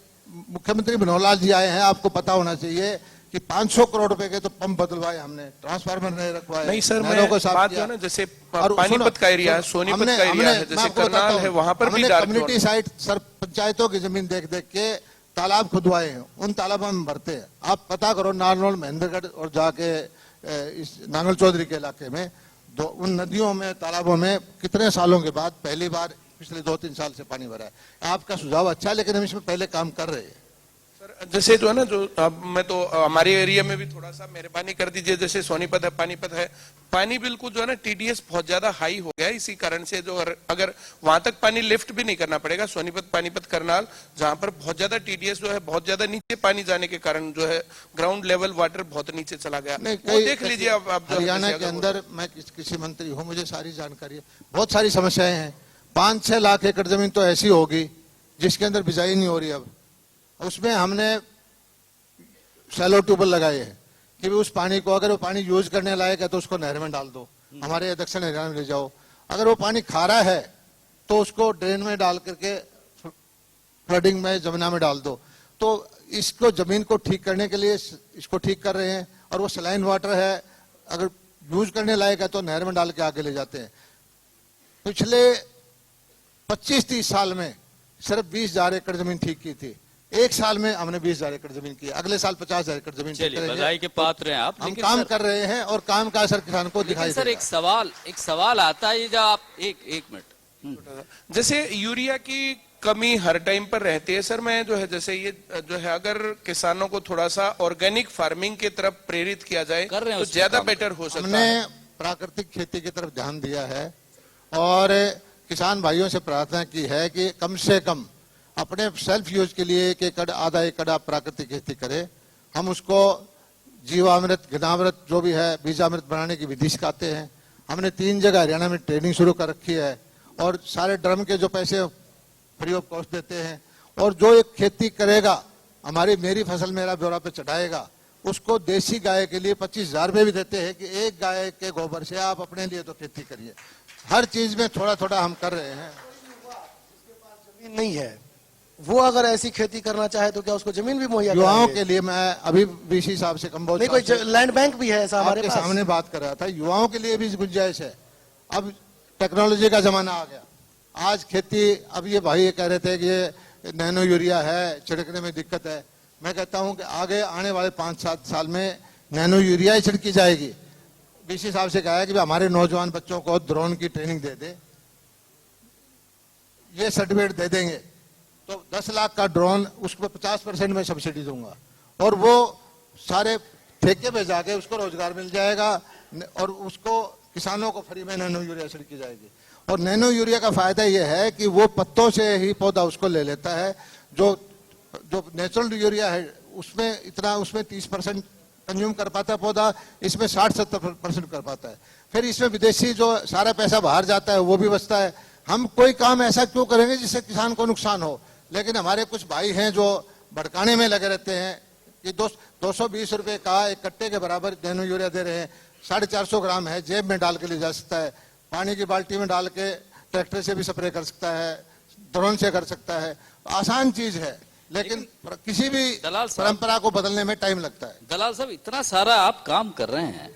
मुख्यमंत्री मनोहर लाल जी आए हैं, आपको पता होना चाहिए कि 500 करोड़ रुपए के तो पंप बदलवाए हमने, ट्रांसफार्मर नहीं रखवाए, नहीं सर, नहरों को साफ बात किया। जो है ना, जैसे और पानीपत का एरिया है, सुनो, सोनीपत हमने- का एरिया हमने- है, मैं जैसे आपको बताता करनाल हूं, है, वहां पर भी हमने डार्क कम्युनिटी साइट सर पंचायतों की जमीन देख देख के तालाब खुदवाए हैं, उन तालाबों में भरते हैं। आप पता करो नारनौल, महेंद्रगढ़ और जाके इस नांगल चौधरी के इलाके में उन नदियों में, तालाबों में कितने सालों के बाद पहली बार पिछले 2-3 साल से पानी भरा है। आपका सुझाव अच्छा है, लेकिन हम इसमें पहले काम कर रहे हैं। सर जैसे जो है ना, जो अब मैं तो हमारे एरिया में भी थोड़ा सा मेहरबानी कर दीजिए, जैसे सोनीपत है, पानीपत है, पानी बिल को जो है ना टीडीएस बहुत ज्यादा हाई हो गया है, इसी कारण से जो अगर वहां तक पानी लिफ्ट भी नहीं करना पड़ेगा, सोनीपत, पानीपत, करनाल, जहां पर बहुत ज्यादा टीडीएस जो है बहुत ज्यादा नीचे पानी जाने के कारण जो है ग्राउंड लेवल वाटर बहुत नीचे चला गया। नहीं, वो देख लीजिए आप जो है, हरियाणा जैसे के अगर अंदर मैं किसी मंत्री हूँ, मुझे सारी जानकारी है, बहुत सारी समस्याएं हैं। 5-6 लाख एकड़ जमीन तो ऐसी होगी जिसके अंदर बिजाई नहीं हो रही। अब उसमें हमने शैलो ट्यूबवेल लगाए हैं कि भी उस पानी को, अगर वो पानी यूज करने लायक है तो उसको नहर में डाल दो, हमारे दक्षिण हरियाणा में ले जाओ। अगर वो पानी खारा है तो उसको ड्रेन में डाल करके फ्लडिंग में, जमुना में डाल दो। तो इसको, जमीन को ठीक करने के लिए इसको ठीक कर रहे हैं, और वो सलाइन वाटर है, अगर यूज करने लायक है तो नहर में डाल के आगे ले जाते हैं। पिछले 25-30 साल में सिर्फ 20,000 एकड़ जमीन ठीक की थी। एक साल में हमने 20,000 एकड़ जमीन की, अगले साल 50,000 एकड़ जमीन ठीक चलिए, करेंगे। बधाई के पात्र हैं आप। हम लेकिन काम सर- कर रहे हैं, और काम का असर किसान को दिखाई लेकिन सर देगा। एक सवाल आता है, जब आप एक मिनट, जैसे यूरिया की कमी हर टाइम पर रहती है सर, मैं जो है जैसे ये जो है, अगर किसानों को थोड़ा सा ऑर्गेनिक फार्मिंग की तरफ प्रेरित किया जाए कर रहे हैं तो उसमें ज्यादा काम। बेटर हो सकता हमने है। प्राकृतिक खेती की तरफ ध्यान दिया है, और किसान भाइयों से प्रार्थना की है कि कम से कम अपने सेल्फ यूज के लिए 1 एकड़, आधा एकड़ आप प्राकृतिक खेती करें। हम उसको जीवामृत, घनामृत जो भी है, बीजामृत बनाने की विधि सिखाते हैं। हमने 3 जगह हरियाणा में ट्रेनिंग शुरू कर रखी है, और सारे ड्रम के जो पैसे फ्री ऑफ कॉस्ट देते हैं। और जो एक खेती करेगा, हमारी मेरी फसल मेरा ब्यौरा पे चढ़ाएगा, उसको देसी गाय के लिए 25,000 रुपये भी देते हैं कि एक गाय के गोबर से आप अपने लिए तो खेती करिए। हर चीज में थोड़ा थोड़ा हम कर रहे हैं। जमीन नहीं है, वो अगर ऐसी खेती करना चाहे तो क्या उसको जमीन भी मुहैया युवाओं कराएंगे? के लिए मैं अभी बीसी साहब से कम्बोज नहीं, कोई लैंड बैंक भी है ऐसा हमारे आपके पास। सामने बात कर रहा था, युवाओं के लिए भी गुंजाइश है। अब टेक्नोलॉजी का जमाना आ गया, आज खेती, अब ये भाई ये कह रहे थे कि ये नैनो यूरिया है, छिड़कने में दिक्कत है। मैं कहता हूं कि आगे आने वाले 5-7 साल में नैनो यूरिया ही छिड़की जाएगी। बीसी साहब से कहा है कि हमारे नौजवान बच्चों को ड्रोन की ट्रेनिंग दे दे, ये सर्टिफिकेट दे देंगे तो 10 लाख का ड्रोन, उसको 50% में सब्सिडी दूंगा, और वो सारे ठेके पे जाके उसको रोजगार मिल जाएगा, और उसको किसानों को फ्री में नैनो यूरिया छिड़की जाएगी। और नैनो यूरिया का फायदा यह है कि वो पत्तों से ही पौधा उसको ले लेता है। जो नेचुरल यूरिया है उसमें इतना, उसमें 30% कंज्यूम कर पाता है पौधा, इसमें 60-70% कर पाता है। फिर इसमें विदेशी जो सारा पैसा बाहर जाता है वो भी बचता है। हम कोई काम ऐसा क्यों करेंगे जिससे किसान को नुकसान हो? लेकिन हमारे कुछ भाई हैं जो भड़काने में लगे रहते हैं कि 220 रुपए का एक कट्टे के बराबर नैनो यूरिया दे रहे हैं, 450 ग्राम है, जेब में डाल के ले जा सकता है, पानी की बाल्टी में डाल के ट्रैक्टर से भी स्प्रे कर सकता है, ड्रोन से कर सकता है। आसान चीज है, लेकिन किसी भी दलाल साहब- परंपरा को बदलने में टाइम लगता है। दलाल साहब, इतना सारा आप काम कर रहे हैं,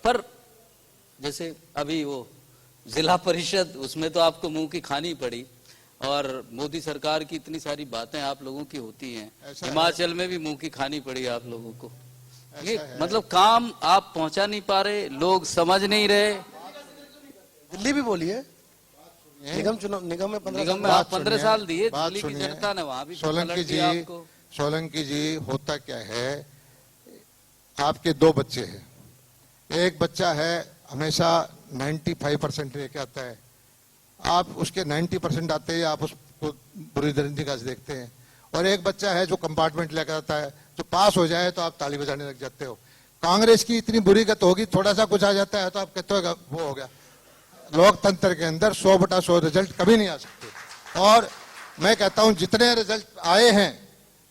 पर जैसे अभी वो जिला परिषद, उसमें तो आपको मुंह की खानी पड़ी, और मोदी सरकार की इतनी सारी बातें आप लोगों की होती हैं, हिमाचल में भी मुंह की खानी पड़ी आप लोगों को। ये मतलब काम आप पहुंचा नहीं पा रहे, लोग समझ नहीं रहे। दिल्ली भी बोली है, निगम में 15 निगम में बात आप 15 सुनिए, साल दिए, बात दिल्ली की सुनिए। जनता ने वहां भी सोलंकी पलट जी, दिया आपको। सोलंकी जी, होता क्या है, आपके 2 बच्चे हैं, एक बच्चा है हमेशा 95% लेके आता है, आप उसके 90% आते ही आप उसको बुरी तरीके से देखते हैं, और एक बच्चा है जो कंपार्टमेंट लेकर आता है, जो पास हो जाए तो आप ताली बजाने लग जाते हो। कांग्रेस की इतनी बुरी गत होगी, थोड़ा सा कुछ आ जाता है तो आप कहते हो वो हो गया। लोकतंत्र के अंदर 100/100 रिजल्ट कभी नहीं आ सकते, और मैं कहता हूं जितने रिजल्ट आए हैं,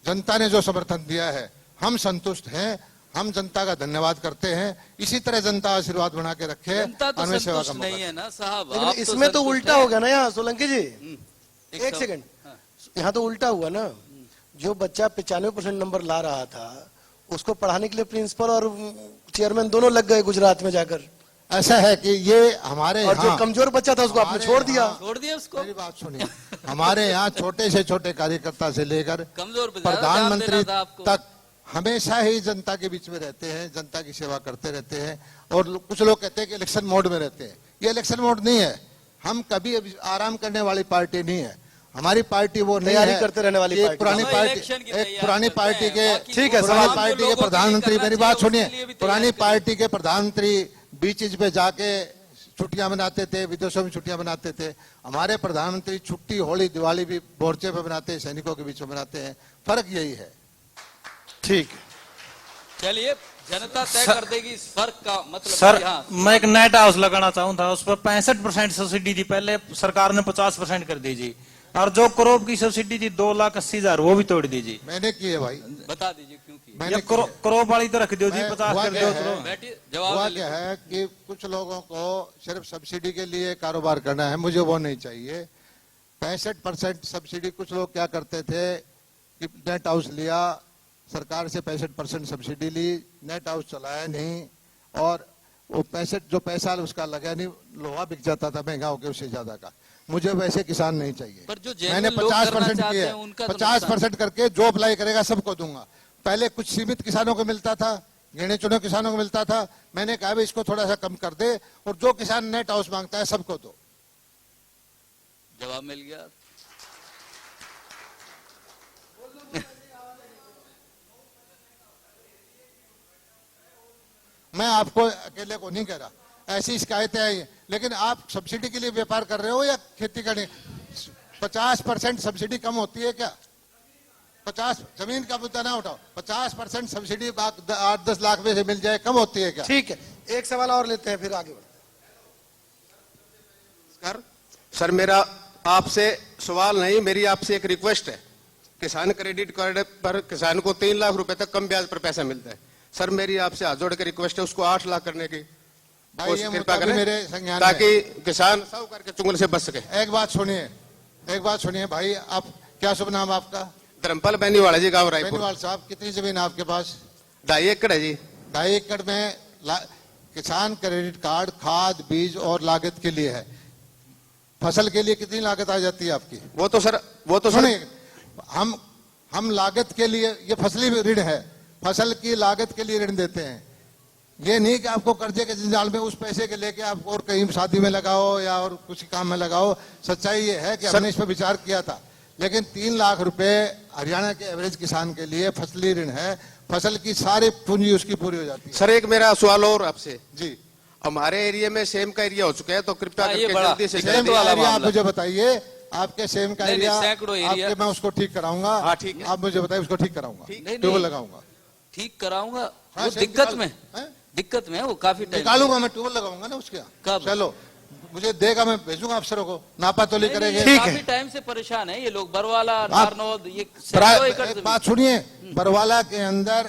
जनता ने जो समर्थन दिया है, हम संतुष्ट हैं। हम जनता का धन्यवाद करते हैं। इसी तरह जनता आशीर्वाद बना के रखे, जनता तो मानवीय सेवा का संतुष्ट मौका नहीं है ना साहब। लेकिन आप इसमें तो संतुष्ट उल्टा हैं। हो गया ना यहाँ सोलंकी जी, एक एक सेकंड, यहाँ तो उल्टा हुआ ना। जो बच्चा 95% नंबर ला रहा था उसको पढ़ाने के लिए प्रिंसिपल और चेयरमैन दोनों लग गए गुजरात में जाकर। ऐसा है कि ये हमारे और जो यहाँ कमजोर बच्चा था उसको आपने हमारे छोड़ दिया। यहाँ- छोड़ दिया उसको। मेरी बात सुनिए, हमारे यहाँ छोटे से छोटे कार्यकर्ता से लेकर कमजोर पे ज्यादा प्रधानमंत्री ध्यान देना था आपको। तक हमेशा ही जनता के बीच में रहते हैं, जनता की सेवा करते रहते हैं। और कुछ लोग कहते हैं कि इलेक्शन मोड में रहते हैं, ये इलेक्शन मोड नहीं है। हम कभी अभी आराम करने वाली पार्टी नहीं है। हमारी पार्टी वो नहीं तैयारी है करते रहने वाली एक पार्टी। पुरानी हम पार्टी, इलेक्शन की एक तैयारी पुरानी करते पार्टी हैं, के बाकी ठीक है, वो पुरानी सवाल- पार्टी के लोगों के प्रधानमंत्री, लिए मेरी करना बात चाहिए, सुनिए, उसके लिए भी पुरानी तैयारी पार्टी के प्रधानमंत्री बीचेज पे जाके छुट्टियां मनाते थे, विदेशों में छुट्टियां मनाते थे। हमारे प्रधानमंत्री छुट्टी, होली, दिवाली भी मोर्चे पे मनाते हैं, सैनिकों के बीच में मनाते हैं। फर्क यही है। ठीक है। चलिए जनता तय कर देगी इस फर्क का मतलब। सर कि हाँ, मैं एक नेट हाउस लगाना चाहूँ था, उस पर 65% सब्सिडी थी, पहले सरकार ने 50% कर दीजिए। और जो क्रॉप की सब्सिडी थी 2,80,000 वो भी तोड़ दीजिए। मैंने की है भाई, बता दीजिए क्यों की। मैंने ये की है। क्रॉप वाली तो रख दो जी, मैं- 50 हुआ कर क्या दो। है? बैठिए हुआ जवाब ले क्या है कि कुछ लोगों को सिर्फ सब्सिडी के लिए कारोबार करना है, मुझे वो नहीं चाहिए। 65% सब्सिडी, कुछ लोग क्या करते थे कि नेट हाउस लिया, सरकार से 65% सब्सिडी ली, नेट हाउस चलाया नहीं, और वो 65 जो पैसा उसका लगा नहीं, लोहा बिक जाता था महंगा होकर उससे ज्यादा का। मुझे वैसे किसान नहीं चाहिए। पर जो genuine मैंने लोग 50% करना किए, चाहते हैं, उनका तो 50% करके जो अप्लाई करेगा सबको दूंगा। पहले कुछ सीमित किसानों को मिलता था, गिने चुने किसानों को मिलता था। मैंने कहा भाई इसको थोड़ा सा कम कर दे, और जो किसान नेट हाउस मांगता है सबको दो। जवाब मिल गया। मैं आपको अकेले को नहीं कह रहा, ऐसी शिकायतें आई हैं, लेकिन आप सब्सिडी के लिए व्यापार कर रहे हो या खेती करने? 50% सब्सिडी कम होती है क्या? 50 जमीन का मुद्दा ना उठाओ, 50% सब्सिडी 8-10 लाख में से मिल जाए, कम होती है क्या? ठीक है, एक सवाल और लेते हैं फिर आगे बढ़ते हैं। सर मेरा आपसे सवाल नहीं, मेरी आपसे एक रिक्वेस्ट है। किसान क्रेडिट कार्ड पर किसान को 3 लाख रुपए तक कम ब्याज पर पैसा मिलता है। सर मेरी आपसे हाथ जोड़ के रिक्वेस्ट है, उसको 8 लाख करने की भाई ये कृपा मुद्दा भी मेरे संज्ञान में ताकि किसान साहूकार के चुंगल से बच सके। एक बात सुनिए भाई, आप क्या शुभ नाम आपका? धर्मपाल बैनीवाला जी, गाँव रायपुर। बेनीवाल साहब, कितनी जमीन है आपके पास? 2.5 एकड़ है जी। 2.5 एकड़ में किसान क्रेडिट कार्ड खाद, बीज और लागत के लिए है। फसल के लिए कितनी लागत आ जाती है आपकी? वो तो सर सुनिए, हम लागत के लिए, ये फसली ऋण है, फसल की लागत के लिए ऋण देते हैं। ये नहीं कि आपको कर्जे के जंजाल में उस पैसे के लेके आप और कहीं शादी में लगाओ या और कुछ काम में लगाओ। सच्चाई ये है कि हमने इस पर विचार किया था, लेकिन 3 लाख रुपए हरियाणा के एवरेज किसान के लिए फसली ऋण है। फसल की सारी पूंजी उसकी पूरी हो जाती है। सर एक मेरा सवाल और आपसे जी, हमारे एरिया में सेम का एरिया हो चुका है, तो कृपया हाँ, ये करके बड़ा जल्दी से दिक्कत सेम वाला एरिया आप मामला। मुझे बताइए, आपके सेम का नहीं, एरिया, सैकड़ों एरिया। आपके मैं उसको ठीक कराऊंगा। हाँ, ठीक है। आप मुझे बताइए, उसको ठीक कराऊंगा, नहीं, ट्यूबवेल नहीं। लगाऊंगा। ठीक कराऊंगा। हाँ, वो सेम दिक्कत निकाल- में हैं? दिक्कत में है, वो काफी टाइम निकालूंगा मैं, ट्यूबवेल लगाऊंगा ना उसके। कब? चलो, मुझे देगा, मैं भेजूंगा अफसरों को, नापा तोली करेंगे। ठीक काफी है। टाइम से परेशान है ये लोग। बरवाला, नारनौद, ये सैकड़ों एकड़ एक जमीन। बात सुनिए, बरवाला के अंदर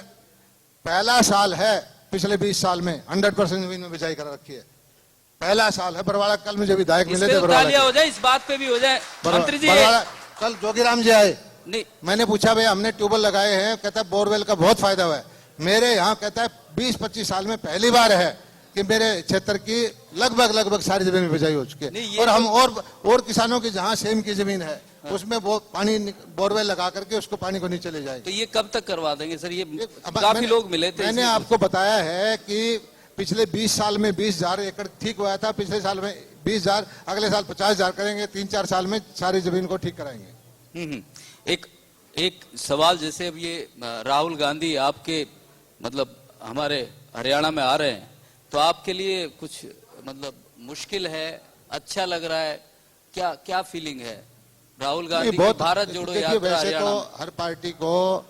पहला साल है पिछले 20 साल में 100% जमीन में बिजाई कर रखी है। पहला साल है बरवाला। कल मुझे विधायक इस मिले पे थे तो बरवाला तालियां के। हो जाए, इस बात पे भी हो जाए। मंत्री जी बरवाला कल जोगीराम जी आए, नहीं, मैंने पूछा भाई हमने ट्यूबवेल लगाए हैं, कहता है बोरवेल का बहुत फायदा हुआ है। मेरे यहाँ कहता है 20-25 साल में पहली बार है कि मेरे क्षेत्र की लगभग सारी जमीन में बिजाई हो चुकी नहीं, है। ये और हम तो- और किसानों की जहाँ सेम की जमीन है उसमें वो पानी बोरवेल लगा करके उसको पानी को नीचे ले जाएंगे। तो ये कब तक करवा देंगे सर? ये अब काफी मैंने- लोग मिले थे। मैंने इसलिए- आपको बताया है कि पिछले 20 साल में 20,000 एकड़ ठीक हुआ था। पिछले साल में 20,000, अगले साल 50,000 करेंगे। 3-4 साल में सारी जमीन को ठीक कराएंगे। एक सवाल, जैसे अब ये राहुल गांधी आपके मतलब हमारे हरियाणा में आ रहे हैं, तो आपके लिए कुछ मतलब मुश्किल है, अच्छा लग रहा है, क्या फीलिंग है? राहुल गांधी की भारत जोड़ो देखिए, यात्रा वैसे हरियाणा तो में। हर पार्टी को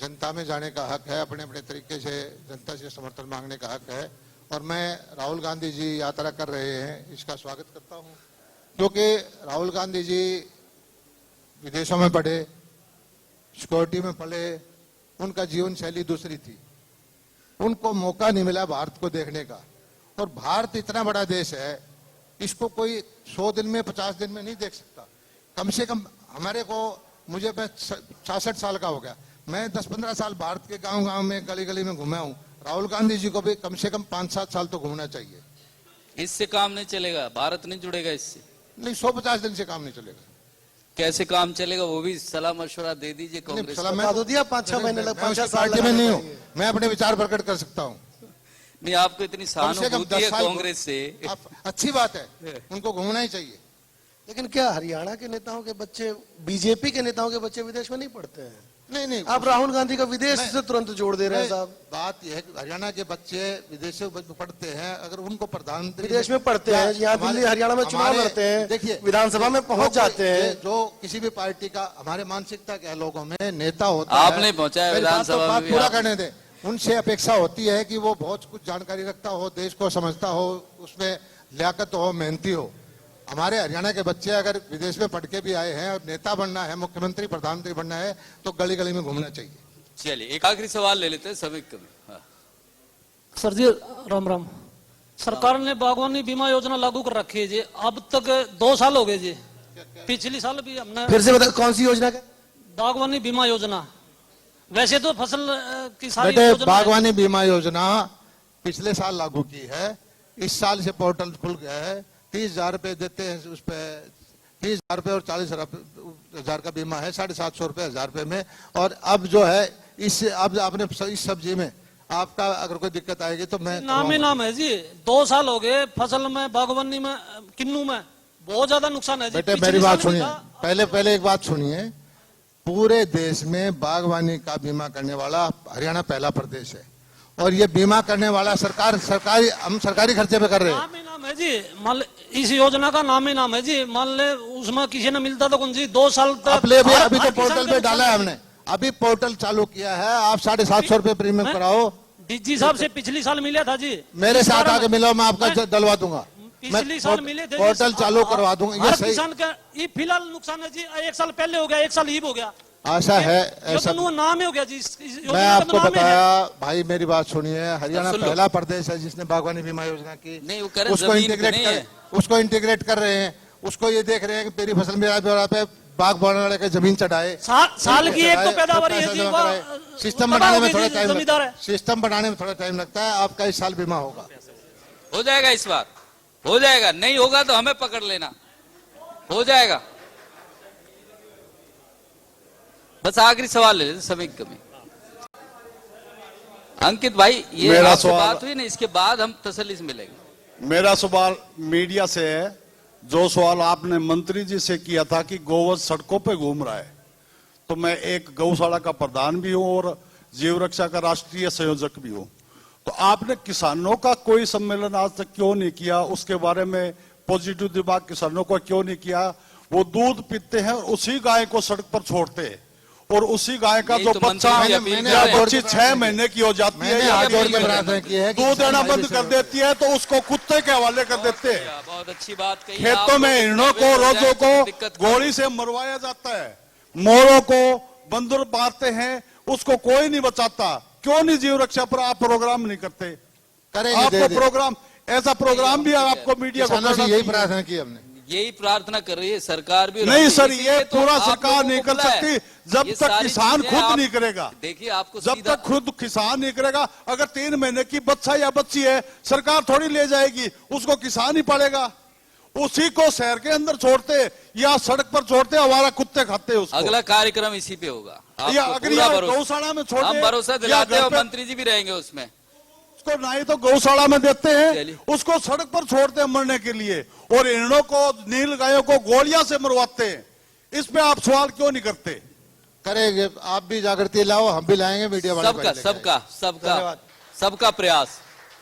जनता में जाने का हक है, अपने अपने तरीके से जनता से समर्थन मांगने का हक है। और मैं राहुल गांधी जी यात्रा कर रहे हैं, इसका स्वागत करता हूं, क्योंकि राहुल गांधी जी विदेशों में पढ़े, सिक्योरिटी में पढ़े, उनका जीवन शैली दूसरी थी। उनको मौका नहीं मिला भारत को देखने का। और भारत इतना बड़ा देश है, इसको कोई 100 दिन में 50 दिन में नहीं देख सकता। कम से कम हमारे को, मुझे 66 साल का हो गया, मैं 10-15 साल भारत के गांव-गांव में, गली-गली में घूमा हूं। राहुल गांधी जी को भी कम से कम 5-7 साल तो घूमना चाहिए। इससे काम नहीं चलेगा, भारत नहीं जुड़ेगा इससे। नहीं, 150 दिन से काम नहीं चलेगा। कैसे काम चलेगा, वो भी सलाह मशवरा दे दीजिए कांग्रेस को। बता दो दिया 5-6 महीने लग, 5-6 साल पार्टी में नहीं हूँ, मैं अपने विचार प्रकट कर सकता हूँ। नहीं, आपको इतनी सहानुभूति है कांग्रेस से, अच्छी बात है, उनको घूमना ही चाहिए। लेकिन क्या हरियाणा के नेताओं के बच्चे, बीजेपी के नेताओं के बच्चे विदेश में नहीं पढ़ते हैं? नहीं, आप राहुल गांधी का विदेश से तुरंत जोड़ दे रहे हैं साहब। बात यह है कि हरियाणा के बच्चे विदेशों में पढ़ते हैं, अगर उनको प्रधानमंत्री विदेश में पढ़ते हैं, यहाँ दिल्ली हरियाणा में चुनाव लड़ते हैं, देखिए विधानसभा में पहुंच जाते हैं। जो किसी भी पार्टी का, हमारे मानसिकता के लोगों में नेता होता आप है, नहीं पहुंचाया विधानसभा में, बात पूरा करने दे। उनसे अपेक्षा होती है कि वो बहुत कुछ जानकारी रखता हो, देश को समझता हो, उसमें लियाकत हो, मेहनती हो। हमारे हरियाणा के बच्चे अगर विदेश में पढ़ के भी आए हैं और नेता बनना है, मुख्यमंत्री प्रधानमंत्री बनना है, तो गली गली में घूमना चाहिए। चलिए एक आखिरी सवाल ले लेते हैं सभी कभी। हाँ। सर जी राम राम। सरकार ने बागवानी बीमा योजना लागू कर रखी है जी, अब तक 2 साल हो गए जी। पिछली साल भी हमने, फिर से बता कौन सी योजना का? बागवानी बीमा योजना। वैसे तो फसल की सारी बेटे, बागवानी बीमा योजना पिछले साल लागू की है, इस साल से पोर्टल खुल गया है। 30,000 रुपए देते हैं, उस पे 30,000 रुपए और 40,000 का बीमा है, 750 रुपए 1000 रुपए में। और अब जो है इससे, अब आपने इस सब्जी में आपका अगर कोई दिक्कत आएगी तो मैं नाम ही नाम है जी। 2 साल हो गए फसल में, बागवानी में, किन्नू में बहुत ज्यादा नुकसान है जी। बेटे मेरी बात सुनिए, पहले एक बात सुनिए। पूरे देश में बागवानी का बीमा करने वाला हरियाणा पहला प्रदेश है, और ये बीमा करने वाला सरकारी, हम सरकारी खर्चे पे कर रहे हैं। नाम ही नाम है जी। मान ले इस योजना का नाम ही नाम है जी। मान ले उसमें किसी ने मिलता तो कौन जी 2 साल तक। अभी तो पोर्टल पे डाला है हमने, अभी पोर्टल चालू किया है। आप 750 रुपए प्रीमियम कराओ। डीजी साहब से पिछली साल मिला था जी, मेरे साथ आके मिलो, मैं आपका डलवा दूंगा। पिछली साल मिले थे, पोर्टल चालू करवा दूंगा। ये सही किसान का ये फिलहाल नुकसान है जी। 1 साल पहले हो गया, 1 साल ही हो गया। आशा है ऐसा, तो नाम ही हो गया जी। मैं आपको बताया भाई, मेरी बात सुनिए। हरियाणा पहला प्रदेश है जिसने बागवानी बीमा योजना की। नहीं, वो उसको इंटीग्रेट कर रहे हैं। उसको ये देख रहे हैं कि तेरी फसल मेरा ब्यौरा पे बाग बोने वाले के जमीन चढ़ाए। साल की एक तो पैदावार है जी। सिस्टम बनाने में थोड़ा टाइम लगता है। आपका इस साल बीमा होगा, हो जाएगा, इस बार हो जाएगा। नहीं होगा तो हमें पकड़ लेना, हो जाएगा। बस आखिरी सवाल ले लेते सभी कभी। अंकित भाई, ये आपसे बात हुई ना, इसके बाद हम तसल्ली से मिलेंगे। मेरा सवाल मीडिया से है। जो सवाल आपने मंत्री जी से किया था कि गोवंश सड़कों पे घूम रहा है, तो मैं एक गौशाला का प्रधान भी हूं और जीव रक्षा का राष्ट्रीय संयोजक भी हूं। तो आपने किसानों का कोई सम्मेलन आज तक क्यों नहीं किया? उसके बारे में पॉजिटिव दिमाग किसानों को क्यों नहीं किया? वो दूध पीते हैं और उसी गाय को सड़क पर छोड़ते हैं, और उसी गाय का जो बच्चा या बच्ची 6 महीने की हो जाती है, दूध देना बंद कर देती है, तो उसको कुत्ते के हवाले कर देते हैं। बहुत अच्छी बात कही। खेतों में हिरणों को, रोजों को गोली से मरवाया जाता है, मोरों को बंदर मारते हैं, उसको कोई नहीं बचाता। क्यों नहीं जीव रक्षा पर आप प्रोग्राम नहीं करते? आपको प्रोग्राम, ऐसा प्रोग्राम भी आपको मीडिया को यही प्रार्थना की हमने, यही प्रार्थना कर रही है सरकार भी। नहीं सर, ये पूरा सरकार नहीं कर सकती जब तक किसान खुद नहीं करेगा। देखिए आपको, जब तक खुद किसान नहीं करेगा। अगर 3 महीने की बच्चा या बच्ची है, सरकार थोड़ी ले जाएगी, उसको किसान ही पालेगा। उसी को शहर के अंदर छोड़ते या सड़क पर छोड़ते, हमारा कुत्ते खाते हैं उसको। अगला कार्यक्रम इसी पे होगा। या अगर गौशाला में छोड़ते, हम भरोसा दिलाते हैं, मंत्री जी भी रहेंगे उसमें। उसको ना ही तो गौशाला में देते हैं, उसको सड़क पर छोड़ते हैं मरने के लिए, और हिरणों को, नील गायों को गोलियां से मरवाते हैं। इस पे आप सवाल क्यों नहीं करते? करेंगे, आप भी जागृति लाओ, हम भी लाएंगे, मीडिया वाले सबका प्रयास।